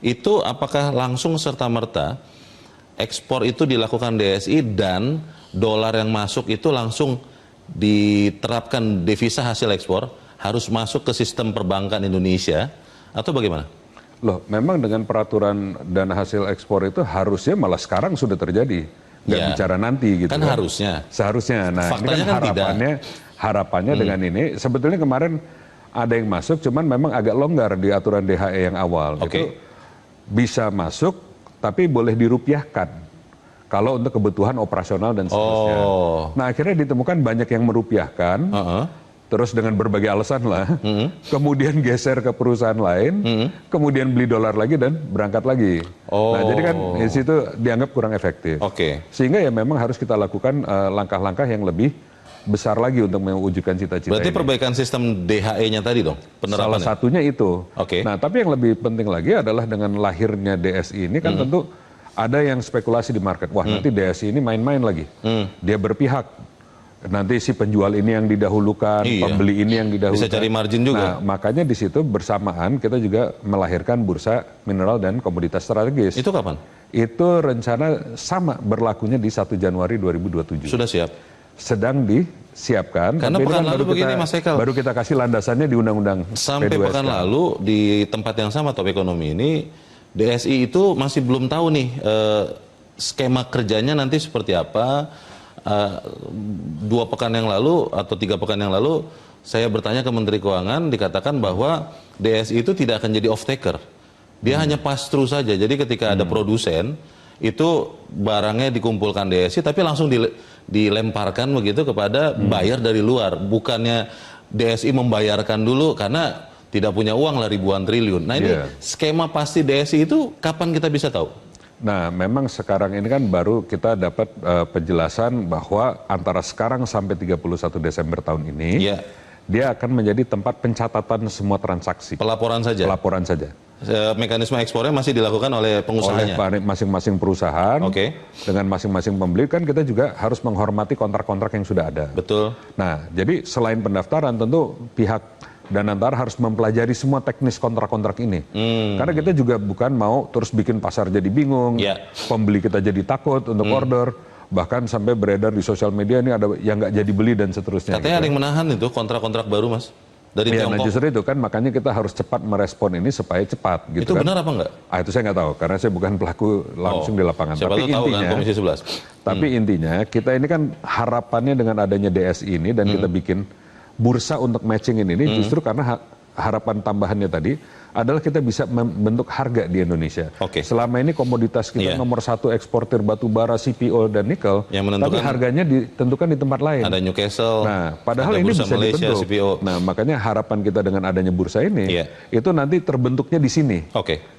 Itu apakah langsung serta-merta ekspor itu dilakukan DSI dan dolar yang masuk itu langsung diterapkan devisa hasil ekspor harus masuk ke sistem perbankan Indonesia atau bagaimana? Loh, memang dengan peraturan dana hasil ekspor itu harusnya malah sekarang sudah terjadi, nggak bicara nanti gitu. Kan harusnya. Seharusnya. Nah, faktanya ini kan harapannya dengan ini sebetulnya kemarin ada yang masuk, cuman memang agak longgar di aturan DHE yang awal. Itu bisa masuk, tapi boleh dirupiahkan kalau untuk kebutuhan operasional dan seterusnya. Nah akhirnya ditemukan banyak yang merupiahkan, terus dengan berbagai alasan lah, kemudian geser ke perusahaan lain, kemudian beli dolar lagi dan berangkat lagi. Nah jadi kan di situ dianggap kurang efektif. Sehingga ya memang harus kita lakukan langkah-langkah yang lebih besar lagi untuk mewujudkan cita-cita. Berarti perbaikan sistem DHE-nya tadi dong, penerapannya? Salah satunya itu. Nah, tapi yang lebih penting lagi adalah dengan lahirnya DSI ini kan tentu ada yang spekulasi di market. Wah, nanti DSI ini main-main lagi. Dia berpihak. Nanti si penjual ini yang didahulukan, pembeli ini yang didahulukan. Bisa cari margin juga. Nah, makanya di situ bersamaan kita juga melahirkan bursa mineral dan komoditas strategis. Itu kapan? Itu rencana sama berlakunya di 1 Januari 2027. Sudah siap? Sedang disiapkan. Karena pekan lalu begini Mas Ekal. Baru kita kasih landasannya di undang-undang sampai P2SK. pekan lalu di tempat yang sama Top Ekonomi ini, DSI itu masih belum tahu nih skema kerjanya nanti seperti apa. 2 pekan yang lalu atau 3 pekan yang lalu saya bertanya ke Menteri Keuangan, dikatakan bahwa DSI itu tidak akan jadi off taker. Dia hanya pass through saja. Jadi ketika ada produsen itu barangnya dikumpulkan DSI tapi langsung dilemparkan begitu kepada buyer dari luar. Bukannya DSI membayarkan dulu karena tidak punya uang lah ribuan triliun. Nah ini skema pasti DSI itu kapan kita bisa tahu? Nah memang sekarang ini kan baru kita dapat penjelasan bahwa antara sekarang sampai 31 Desember tahun ini dia akan menjadi tempat pencatatan semua transaksi. Pelaporan saja? Pelaporan saja. Mekanisme ekspornya masih dilakukan oleh pengusahanya? Oleh masing-masing perusahaan, dengan masing-masing pembeli kan kita juga harus menghormati kontrak-kontrak yang sudah ada. Betul. Nah, jadi selain pendaftaran tentu pihak Danantara harus mempelajari semua teknis kontrak-kontrak ini. Karena kita juga bukan mau terus bikin pasar jadi bingung, pembeli kita jadi takut untuk order, bahkan sampai beredar di sosial media ini ada yang nggak jadi beli dan seterusnya. Katanya ada yang menahan itu kontrak-kontrak baru, Mas? Dari Tiongkok. Nah justru itu kan makanya kita harus cepat merespon ini supaya cepat gitu. Itu benar apa enggak? Itu saya nggak tahu karena saya bukan pelaku langsung di lapangan. Siapa tapi tahu intinya, kan Komisi 11. Tapi intinya kita ini kan harapannya dengan adanya DSI ini dan kita bikin bursa untuk matching ini justru karena harapan tambahannya tadi adalah kita bisa membentuk harga di Indonesia. Selama ini komoditas kita nomor 1 eksportir batu bara, CPO dan nikel, tapi harganya ditentukan di tempat lain. Ada Newcastle. Nah, padahal ini bisa Malaysia, dibentuk. CPO. Nah, makanya harapan kita dengan adanya bursa ini itu nanti terbentuknya di sini.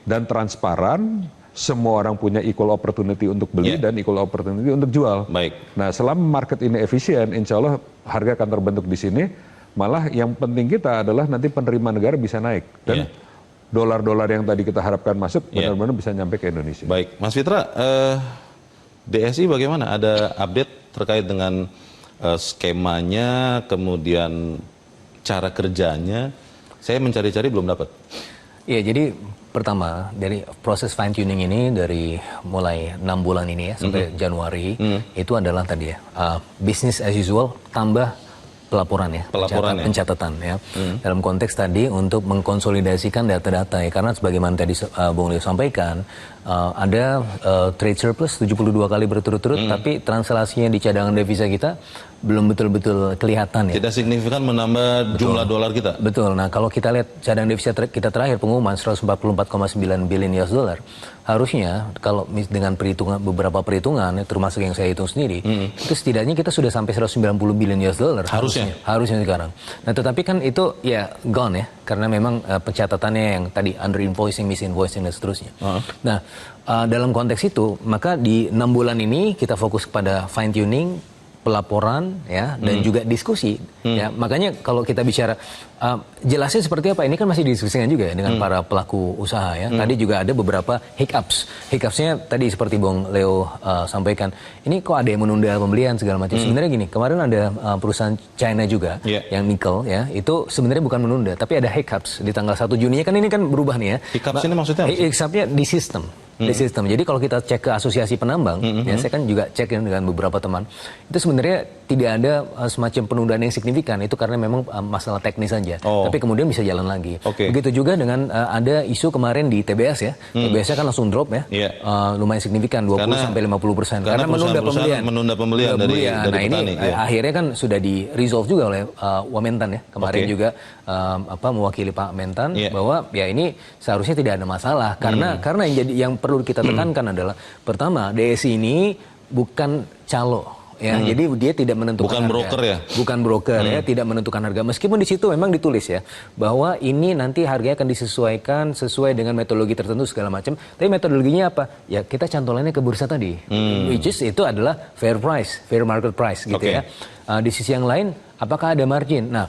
Dan transparan, semua orang punya equal opportunity untuk beli dan equal opportunity untuk jual. Nah, selama market ini efisien, insya Allah harga akan terbentuk di sini. Malah yang penting kita adalah nanti penerimaan negara bisa naik dan dolar-dolar yang tadi kita harapkan masuk benar-benar bisa nyampe ke Indonesia. Baik, Mas Fitra, DSI bagaimana? Ada update terkait dengan skemanya, kemudian cara kerjanya? Saya mencari-cari belum dapat. Iya, jadi pertama dari proses fine tuning ini dari mulai 6 bulan ini ya sampai Januari itu adalah tadi ya business as usual tambah pelaporan ya, pencatatan ya. Dalam konteks tadi untuk mengkonsolidasikan data-data ya, karena sebagaimana tadi Bung Leo sampaikan ada trade surplus 72 kali berturut-turut, tapi translasinya di cadangan devisa kita belum betul-betul kelihatan ya. Tidak signifikan menambah jumlah dolar kita. Betul. Nah, kalau kita lihat cadangan devisa kita terakhir pengumuman 144,9 billion US dollar, harusnya kalau dengan beberapa perhitungan termasuk yang saya hitung sendiri, itu setidaknya kita sudah sampai 190 billion US dollar harusnya sekarang. Nah, tetapi kan itu ya gone ya, karena memang pencatatannya yang tadi under invoicing, misinvoicing dan seterusnya. Nah, dalam konteks itu, maka di 6 bulan ini kita fokus kepada fine tuning, pelaporan ya dan juga diskusi ya. Makanya kalau kita bicara jelasnya seperti apa, ini kan masih didiskusikan juga ya dengan para pelaku usaha ya. Tadi juga ada beberapa hiccupsnya tadi seperti Bung Leo sampaikan, ini kok ada yang menunda pembelian segala macam. Sebenarnya gini, kemarin ada perusahaan China juga yang nikel ya, itu sebenarnya bukan menunda tapi ada hiccups di tanggal 1 Juni kan, ini kan berubah nih ya. Hiccups ini maksudnya apa? Hiccupsnya di sistem. Jadi kalau kita cek ke asosiasi penambang, ya saya kan juga cek dengan beberapa teman, itu sebenarnya tidak ada semacam penundaan yang signifikan, itu karena memang masalah teknis saja. Tapi kemudian bisa jalan lagi. Begitu juga dengan ada isu kemarin di TBS ya. TBS kan langsung drop ya. Lumayan signifikan 20-50%. Karena menunda pembelian dari petani. Akhirnya kan sudah di resolve juga oleh Wamentan ya. Kemarin juga mewakili Pak Mentan bahwa ya ini seharusnya tidak ada masalah karena yang perlu kita tekankan adalah pertama DSI ini bukan calo. Ya, jadi dia tidak menentukan bukan harga. Broker ya? Bukan broker ya, tidak menentukan harga. Meskipun di situ memang ditulis ya bahwa ini nanti harganya akan disesuaikan sesuai dengan metodologi tertentu segala macam. Tapi metodologinya apa? Ya kita cantolannya ke bursa tadi. Which is itu adalah fair price, fair market price gitu ya. Di sisi yang lain, apakah ada margin? Nah,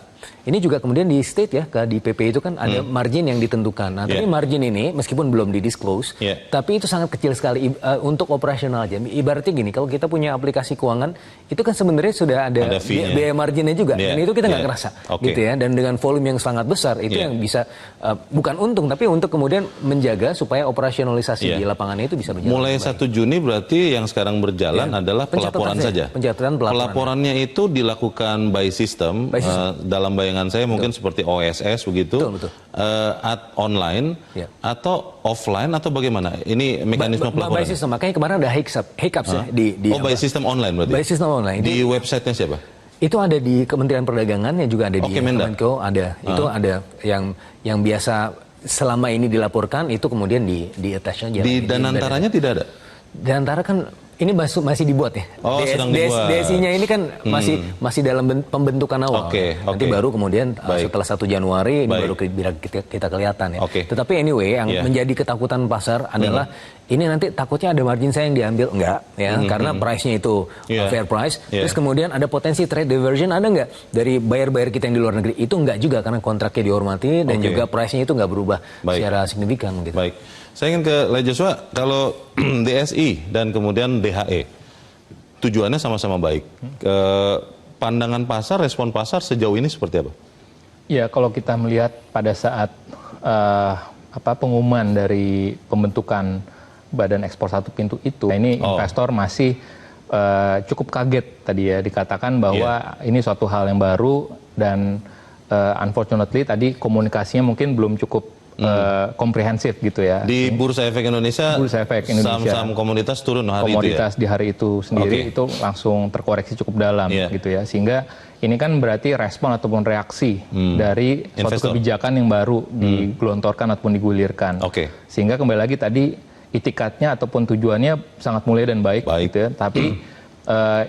ini juga kemudian di state ya, di PP itu kan ada margin yang ditentukan. Nah, tapi margin ini meskipun belum di-disclose, tapi itu sangat kecil sekali untuk operasional aja. Ibaratnya gini, kalau kita punya aplikasi keuangan, itu kan sebenarnya sudah ada biaya marginnya juga. Dan itu kita nggak kerasa. Gitu ya. Dan dengan volume yang sangat besar, itu yang bisa, bukan untung, tapi untuk kemudian menjaga supaya operasionalisasi di lapangannya itu bisa berjalan. Mulai 1 Juni berarti yang sekarang berjalan adalah pelaporan saja. Pencatatan pelaporan. Pelaporannya itu dilakukan by system, dalam bayangan saya mungkin seperti OSS begitu, online atau offline atau bagaimana? Ini mekanisme pelaporan. By system, makanya kemarin ada hiccups ya by system online berarti. By system online. Di websitenya siapa? Itu ada di Kementerian Perdagangan yang juga ada di Kemenko, ada. Itu ada yang biasa selama ini dilaporkan itu kemudian di attach aja. Di Danantaranya tidak ada. Danantara kan ini masih dibuat ya. Sedang dibuat. DSI-nya ini kan masih dalam pembentukan awal. Nanti baru kemudian setelah 1 Januari ini baru kita kelihatan ya. Tetapi anyway yang menjadi ketakutan pasar adalah ini nanti takutnya ada margin saya yang diambil enggak ya karena price-nya itu fair price. Terus kemudian ada potensi trade diversion ada enggak dari buyer-buyer kita yang di luar negeri? Itu enggak juga karena kontraknya dihormati dan juga price-nya itu enggak berubah secara signifikan gitu. Baik. Saya ingin ke Le Joshua, kalau DSI dan kemudian DHE, tujuannya sama-sama baik. Pandangan pasar, respon pasar sejauh ini seperti apa? Ya, kalau kita melihat pada saat pengumuman dari pembentukan Badan Ekspor Satu Pintu itu, ini investor masih cukup kaget tadi ya, dikatakan bahwa ini suatu hal yang baru dan unfortunately tadi komunikasinya mungkin belum cukup komprehensif gitu ya. Di Bursa Efek Indonesia, saham-saham komoditas turun hari komoditas itu ya? Di hari itu sendiri itu langsung terkoreksi cukup dalam gitu ya. Sehingga ini kan berarti respon ataupun reaksi dari suatu kebijakan yang baru digelontorkan ataupun digulirkan. Sehingga kembali lagi tadi itikadnya ataupun tujuannya sangat mulia dan baik. Gitu ya. Tapi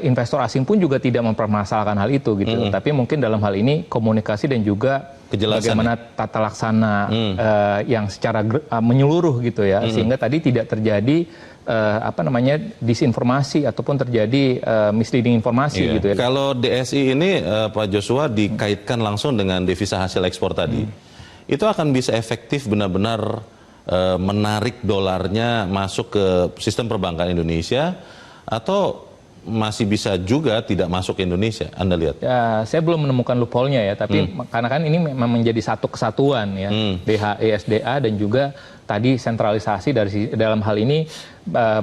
investor asing pun juga tidak mempermasalahkan hal itu gitu. Tapi mungkin dalam hal ini komunikasi dan juga bagaimana tata laksana yang secara menyeluruh gitu ya, sehingga tadi tidak terjadi disinformasi ataupun terjadi misleading informasi gitu ya. Kalau DSI ini Pak Joshua dikaitkan langsung dengan devisa hasil ekspor tadi, itu akan bisa efektif benar-benar menarik dolarnya masuk ke sistem perbankan Indonesia atau masih bisa juga tidak masuk ke Indonesia, Anda lihat? Ya, saya belum menemukan loophole-nya ya, tapi karena kan ini memang menjadi satu kesatuan ya, DHE, SDA dan juga tadi sentralisasi dari dalam hal ini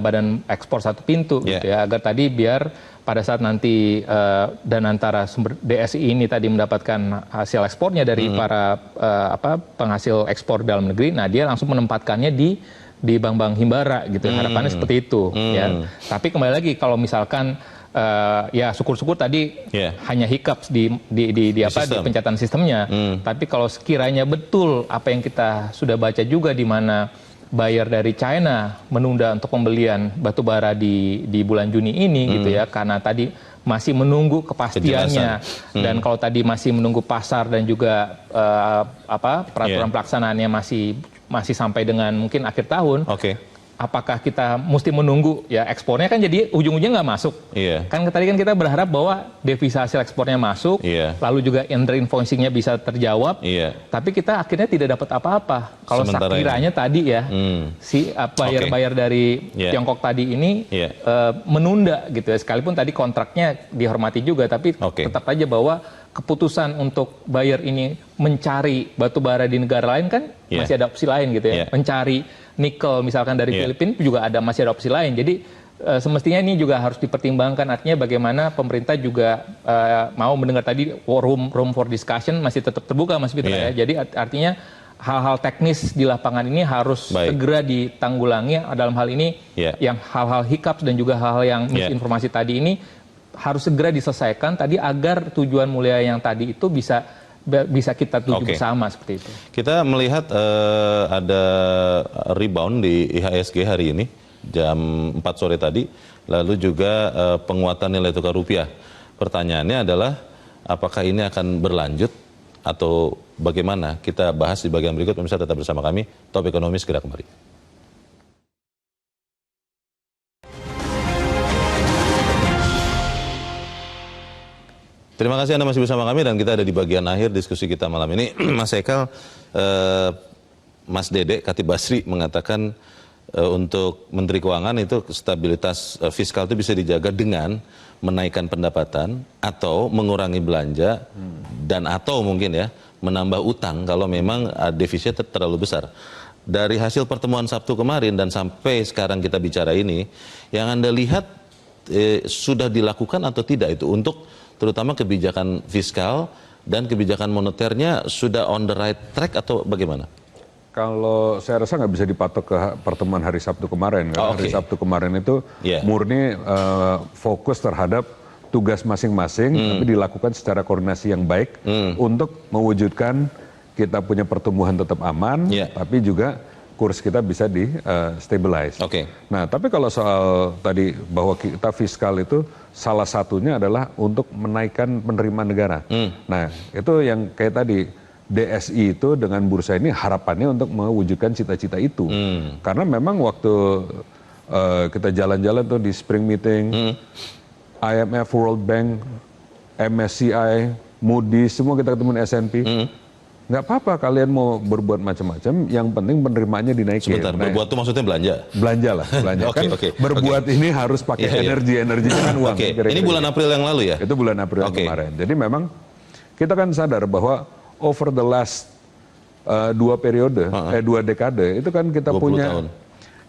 Badan Ekspor Satu Pintu gitu ya, agar tadi biar pada saat nanti dan antara sumber DSI ini tadi mendapatkan hasil ekspornya dari para penghasil ekspor dalam negeri, nah dia langsung menempatkannya di bank-bank himbara gitu, harapannya seperti itu ya. Tapi kembali lagi kalau misalkan ya syukur-syukur tadi hanya hiccups di pencatatan sistemnya. Tapi kalau sekiranya betul apa yang kita sudah baca juga di mana buyer dari China menunda untuk pembelian batu bara di bulan Juni ini gitu ya, karena tadi masih menunggu kepastiannya dan kalau tadi masih menunggu pasar dan juga peraturan pelaksanaannya masih sampai dengan mungkin akhir tahun. Apakah kita mesti menunggu ya ekspornya kan jadi ujung-ujungnya nggak masuk. Kan tadi kan kita berharap bahwa devisa hasil ekspornya masuk, lalu juga under invoicingnya bisa terjawab. Tapi kita akhirnya tidak dapat apa-apa. Kalau sekiranya tadi ya si buyer dari Tiongkok tadi ini menunda gitu ya. Sekalipun tadi kontraknya dihormati juga, tapi tetap aja bahwa keputusan untuk buyer ini mencari batu bara di negara lain kan masih ada opsi lain gitu ya. Mencari nikel misalkan dari Filipina juga masih ada opsi lain. Jadi semestinya ini juga harus dipertimbangkan, artinya bagaimana pemerintah juga mau mendengar tadi room for discussion masih tetap terbuka Mas Fitra ya. Jadi artinya hal-hal teknis di lapangan ini harus segera ditanggulangi. Dalam hal ini yang hal-hal hiccups dan juga hal-hal yang misinformasi tadi ini harus segera diselesaikan tadi agar tujuan mulia yang tadi itu bisa kita tuju bersama seperti itu. Kita melihat ada rebound di IHSG hari ini jam 4 sore tadi, lalu juga penguatan nilai tukar rupiah. Pertanyaannya adalah apakah ini akan berlanjut atau bagaimana? Kita bahas di bagian berikut. Pemirsa tetap bersama kami. Top Ekonomi segera kembali. Terima kasih Anda masih bersama kami dan kita ada di bagian akhir diskusi kita malam ini. Mas Ekal, Mas Dede Khatib Basri mengatakan untuk Menteri Keuangan itu stabilitas fiskal itu bisa dijaga dengan menaikkan pendapatan atau mengurangi belanja dan atau mungkin ya menambah utang kalau memang defisitnya terlalu besar. Dari hasil pertemuan Sabtu kemarin dan sampai sekarang kita bicara ini, yang Anda lihat sudah dilakukan atau tidak itu untuk terutama kebijakan fiskal dan kebijakan moneternya sudah on the right track atau bagaimana? Kalau saya rasa nggak bisa dipatok ke pertemuan hari Sabtu kemarin. Karena hari Sabtu kemarin itu murni fokus terhadap tugas masing-masing, tapi dilakukan secara koordinasi yang baik untuk mewujudkan kita punya pertumbuhan tetap aman, tapi juga kurs kita bisa di-stabilize. Nah, tapi kalau soal tadi bahwa kita fiskal itu salah satunya adalah untuk menaikkan penerimaan negara. Nah, itu yang kayak tadi, DSI itu dengan bursa ini harapannya untuk mewujudkan cita-cita itu. Karena memang waktu kita jalan-jalan tuh di spring meeting, IMF, World Bank, MSCI, Moody's, semua kita ketemu di S&P. Nggak apa-apa kalian mau berbuat macam-macam, yang penting penerimaannya dinaikin. Sebentar, berbuat itu maksudnya belanja? Belanja lah, belanja. Berbuat ini harus pakai energinya kan uang. Ini bulan April yang lalu ya? Itu bulan April kemarin. Jadi memang kita kan sadar bahwa over the last 2 dekade, itu kan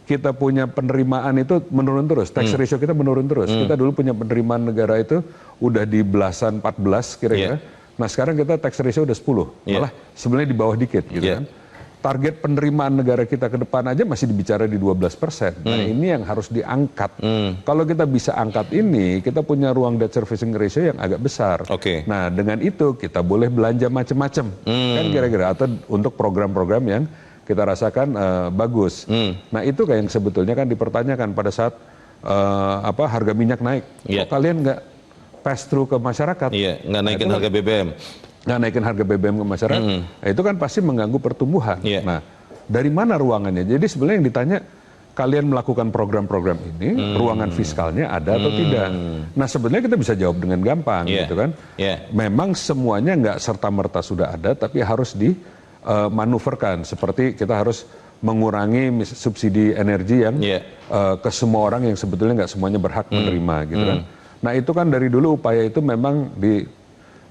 kita punya penerimaan itu menurun terus. Tax ratio kita menurun terus. Kita dulu punya penerimaan negara itu udah di belasan 14 kira-kira. Nah sekarang kita tax ratio udah 10, malah sebenarnya di bawah dikit gitu kan. Target penerimaan negara kita ke depan aja masih dibicara di 12%. Nah ini yang harus diangkat. Kalau kita bisa angkat ini, kita punya ruang debt servicing ratio yang agak besar. Nah dengan itu kita boleh belanja macam-macam, kan kira-kira, atau untuk program-program yang kita rasakan bagus. Nah itu kayak yang sebetulnya kan dipertanyakan pada saat harga minyak naik. Kok kalian nggak pass through ke masyarakat? Nggak naikin harga BBM. Nggak naikin harga BBM ke masyarakat, nah, itu kan pasti mengganggu pertumbuhan. Nah, dari mana ruangannya? Jadi sebenarnya yang ditanya, kalian melakukan program-program ini, ruangan fiskalnya ada atau tidak? Nah, sebenarnya kita bisa jawab dengan gampang, gitu kan? Memang semuanya nggak serta-merta sudah ada, tapi harus dimanuverkan. Seperti kita harus mengurangi subsidi energi yang ke semua orang yang sebetulnya nggak semuanya berhak menerima, gitu kan? Nah, itu kan dari dulu upaya itu memang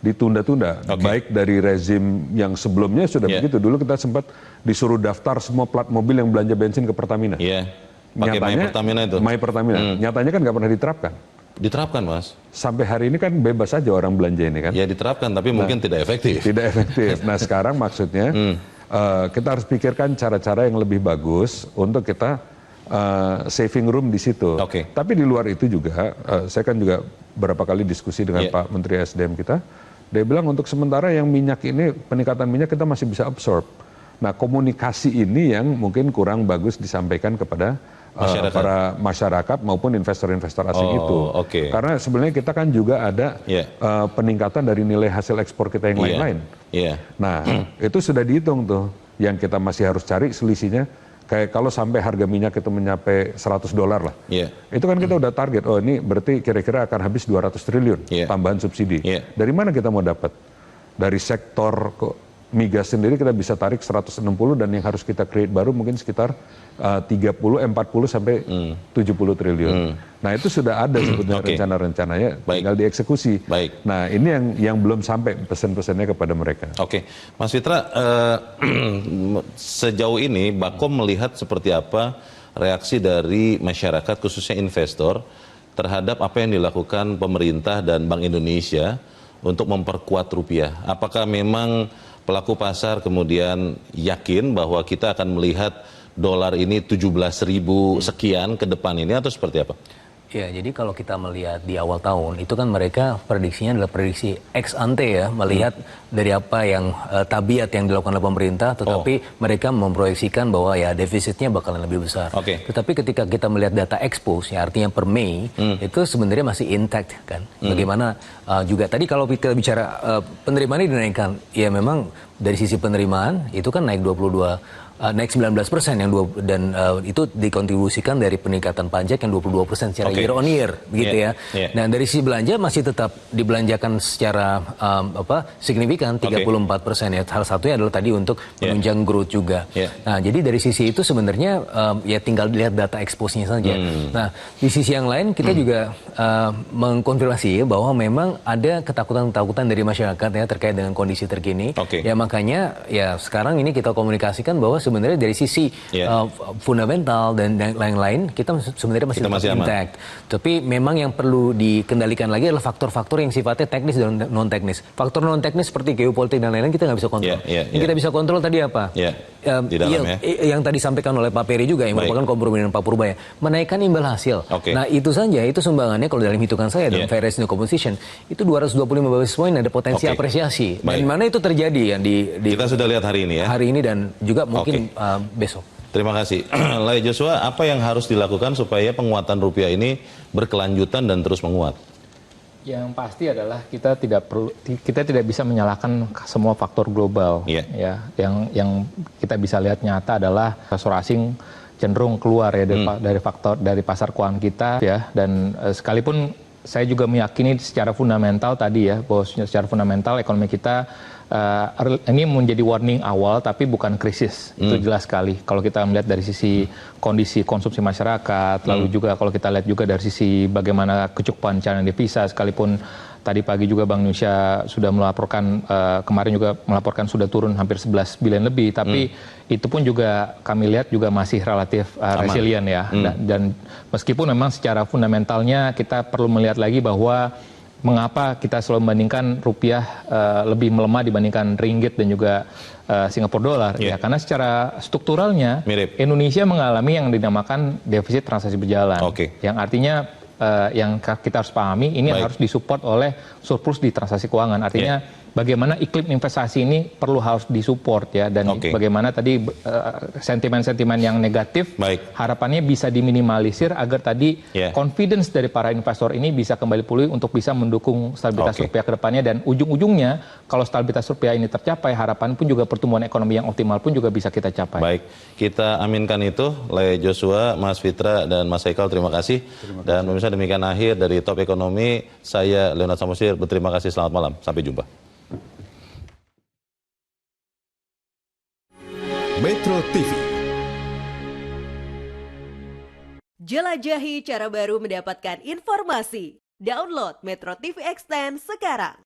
ditunda-tunda, baik dari rezim yang sebelumnya sudah begitu. Dulu kita sempat disuruh daftar semua plat mobil yang belanja bensin ke Pertamina. Pakai My Pertamina itu. My Pertamina. Nyatanya kan nggak pernah diterapkan. Diterapkan, Mas. Sampai hari ini kan bebas saja orang belanja ini kan. Ya diterapkan, tapi mungkin tidak efektif. Tidak efektif. Nah sekarang maksudnya kita harus pikirkan cara-cara yang lebih bagus untuk kita saving room di situ. Tapi di luar itu juga, saya kan juga beberapa kali diskusi dengan Pak Menteri SDM kita. Dia bilang untuk sementara yang minyak ini, peningkatan minyak kita masih bisa absorb. Nah komunikasi ini yang mungkin kurang bagus disampaikan kepada para masyarakat maupun investor-investor asing itu. Karena sebenarnya kita kan juga ada peningkatan dari nilai hasil ekspor kita yang lain-lain. Nah itu sudah dihitung tuh. Yang kita masih harus cari selisihnya. Kayak kalau sampai harga minyak itu mencapai $100 lah. Itu kan kita udah target, oh ini berarti kira-kira akan habis 200 triliun tambahan subsidi. Dari mana kita mau dapat? Dari sektor migas sendiri kita bisa tarik 160 dan yang harus kita create baru mungkin sekitar 40 sampai 70 triliun. Nah itu sudah ada sebetulnya rencana-rencananya, tinggal dieksekusi. Nah ini yang belum sampai pesan-pesannya kepada mereka. Mas Fitra, sejauh ini Bakom melihat seperti apa reaksi dari masyarakat khususnya investor terhadap apa yang dilakukan pemerintah dan Bank Indonesia untuk memperkuat rupiah. Apakah memang pelaku pasar kemudian yakin bahwa kita akan melihat dolar ini 17.000 sekian ke depan ini atau seperti apa? Ya, jadi kalau kita melihat di awal tahun, itu kan mereka prediksinya adalah prediksi ex ante ya, melihat dari apa yang tabiat yang dilakukan oleh pemerintah, tetapi mereka memproyeksikan bahwa ya defisitnya bakalan lebih besar. Tetapi ketika kita melihat data expose, ya artinya per Mei, itu sebenarnya masih intact kan. Bagaimana juga tadi kalau kita bicara penerimaan ini dinaikkan, ya memang dari sisi penerimaan itu kan naik 19% dan itu dikontribusikan dari peningkatan pajak yang 22% secara year on year begitu ya. Nah, dari sisi belanja masih tetap dibelanjakan secara signifikan 34% ya. Salah satunya adalah tadi untuk menunjang growth juga. Nah, jadi dari sisi itu sebenarnya ya tinggal lihat data expose-nya saja. Nah, di sisi yang lain kita juga mengkonfirmasi bahwa memang ada ketakutan-ketakutan dari masyarakat ya terkait dengan kondisi terkini. Ya makanya ya sekarang ini kita komunikasikan bahwa sebenarnya dari sisi fundamental dan lain-lain kita sebenarnya masih intact. Tapi memang yang perlu dikendalikan lagi adalah faktor-faktor yang sifatnya teknis dan non-teknis. Faktor non-teknis seperti geopolitik dan lain-lain kita nggak bisa kontrol. Yang kita bisa kontrol tadi apa? Yang tadi sampaikan oleh Pak Peri juga yang merupakan kompromi dengan Pak Purbaya, menaikkan imbal hasil. Nah itu saja, itu sumbangannya kalau dalam hitungan saya dalam fair ratio composition itu 225 basis point ada potensi apresiasi. Dan mana itu terjadi yang di kita sudah lihat hari ini ya. Hari ini dan juga mungkin besok. Terima kasih. Lai Joshua, apa yang harus dilakukan supaya penguatan rupiah ini berkelanjutan dan terus menguat? Yang pasti adalah kita tidak bisa menyalahkan semua faktor global. Ya, yang kita bisa lihat nyata adalah investor asing cenderung keluar ya dari pasar keuangan kita ya, dan sekalipun saya juga meyakini secara fundamental tadi ya, bahwa secara fundamental ekonomi kita ini menjadi warning awal tapi bukan krisis. Itu jelas sekali kalau kita melihat dari sisi kondisi konsumsi masyarakat, lalu juga kalau kita lihat juga dari sisi bagaimana kecukupan cadangan devisa, sekalipun tadi pagi juga Bank Indonesia sudah melaporkan, kemarin juga melaporkan sudah turun hampir 11 billion lebih, tapi itu pun juga kami lihat juga masih relatif resilient ya. Dan meskipun memang secara fundamentalnya kita perlu melihat lagi bahwa mengapa kita selalu membandingkan rupiah lebih melemah dibandingkan ringgit dan juga Singapura dolar ya, karena secara strukturalnya Indonesia mengalami yang dinamakan defisit transaksi berjalan, yang artinya yang kita harus pahami ini harus disupport oleh surplus di transaksi keuangan, artinya bagaimana iklim investasi ini harus disupport ya, dan bagaimana tadi sentimen-sentimen yang negatif harapannya bisa diminimalisir agar tadi confidence dari para investor ini bisa kembali pulih untuk bisa mendukung stabilitas rupiah ke depannya, dan ujung-ujungnya kalau stabilitas rupiah ini tercapai, harapan pun juga pertumbuhan ekonomi yang optimal pun juga bisa kita capai. Baik, kita aminkan itu. Lai Joshua, Mas Fitra, dan Mas Haikal, terima kasih. Dan pemirsa, demikian akhir dari Top Ekonomi. Saya Leonard Samosir, berterima kasih, selamat malam, sampai jumpa. Metro TV. Jelajahi cara baru mendapatkan informasi. Download Metro TV Extend sekarang.